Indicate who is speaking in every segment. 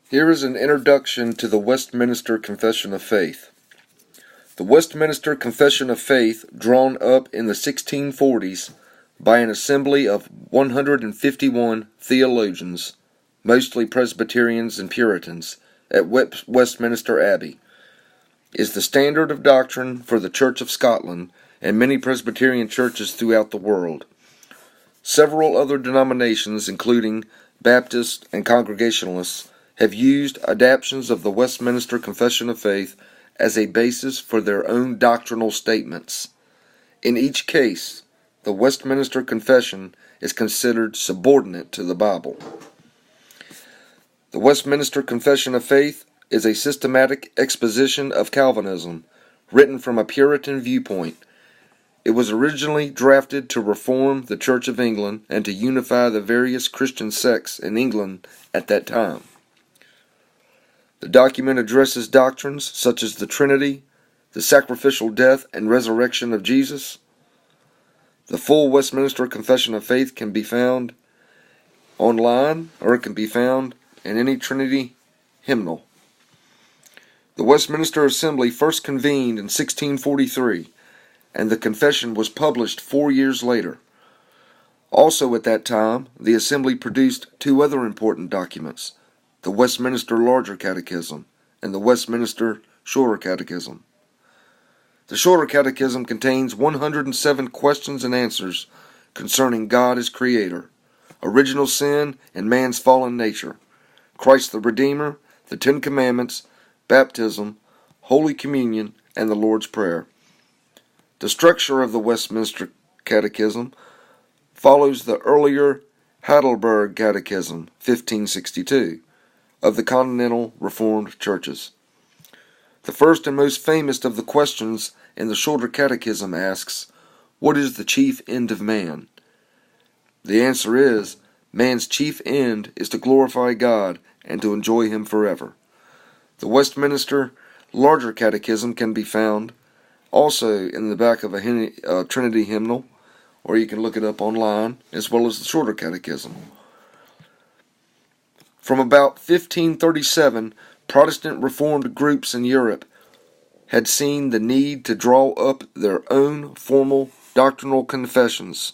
Speaker 1: Here is an introduction to the Westminster Confession of Faith. The Westminster Confession of Faith, drawn up in the 1640s by an assembly of 151 theologians, mostly Presbyterians and Puritans, at Westminster Abbey, is the standard of doctrine for the Church of Scotland and many Presbyterian churches throughout the world. Several other denominations, including Baptists and Congregationalists, have used adaptations of the Westminster Confession of Faith as a basis for their own doctrinal statements. In each case, the Westminster Confession is considered subordinate to the Bible. The Westminster Confession of Faith is a systematic exposition of Calvinism, written from a Puritan viewpoint. It was originally drafted to reform the Church of England and to unify the various Christian sects in England at that time. The document addresses doctrines such as the Trinity, the sacrificial death and resurrection of Jesus. The full Westminster Confession of Faith can be found online, or it can be found in any Trinity hymnal. The Westminster Assembly first convened in 1643, and the Confession was published 4 years later. Also at that time, the Assembly produced two other important documents, the Westminster Larger Catechism and the Westminster Shorter Catechism. The Shorter Catechism contains 107 questions and answers concerning God as Creator, original sin and man's fallen nature, Christ the Redeemer, the Ten Commandments, baptism, Holy Communion, and the Lord's Prayer. The structure of the Westminster Catechism follows the earlier Heidelberg Catechism, 1562, of the Continental Reformed Churches. The first and most famous of the questions in the Shorter Catechism asks, "What is the chief end of man?" The answer is, man's chief end is to glorify God and to enjoy Him forever. The Westminster Larger Catechism can be found also in the back of a Trinity hymnal, or you can look it up online, as well as the Shorter Catechism. From about 1537, Protestant Reformed groups in Europe had seen the need to draw up their own formal doctrinal confessions.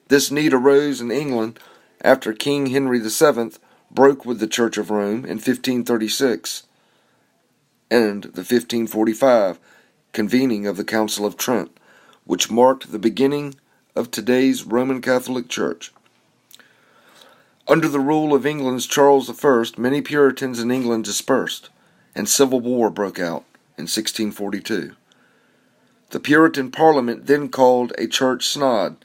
Speaker 1: This need arose in England after King Henry VII broke with the Church of Rome in 1536 and the 1545 convening of the Council of Trent, which marked the beginning of today's Roman Catholic Church. Under the rule of England's Charles I, many Puritans in England dispersed, and civil war broke out in 1642. The Puritan Parliament then called a church synod,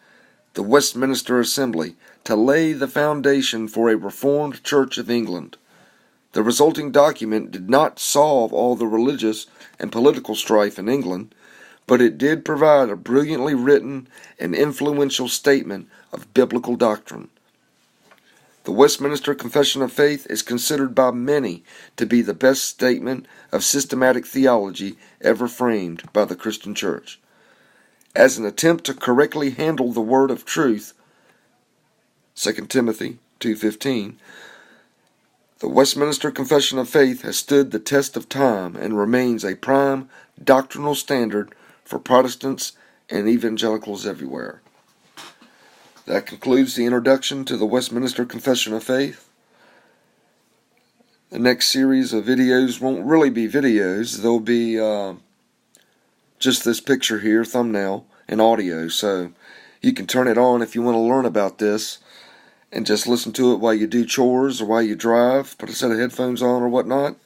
Speaker 1: the Westminster Assembly, to lay the foundation for a Reformed Church of England. The resulting document did not solve all the religious and political strife in England, but it did provide a brilliantly written and influential statement of biblical doctrine. The Westminster Confession of Faith is considered by many to be the best statement of systematic theology ever framed by the Christian Church. As an attempt to correctly handle the word of truth, 2 Timothy 2:15, the Westminster Confession of Faith has stood the test of time and remains a prime doctrinal standard for Protestants and evangelicals everywhere. That concludes the introduction to the Westminster Confession of Faith. The next series of videos won't really be videos. They'll be just this picture here, thumbnail, and audio. So you can turn it on if you want to learn about this and just listen to it while you do chores or while you drive. Put a set of headphones on or whatnot.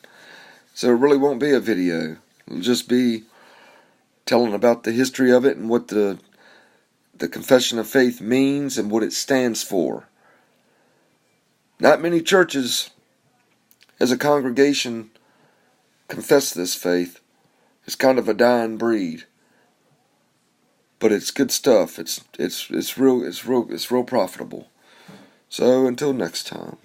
Speaker 1: So it really won't be a video. It'll just be telling about the history of it and what the Confession of Faith means and what it stands for. Not many churches as a congregation confess this faith. It's kind of a dying breed. But it's good stuff. It's real profitable. So until next time.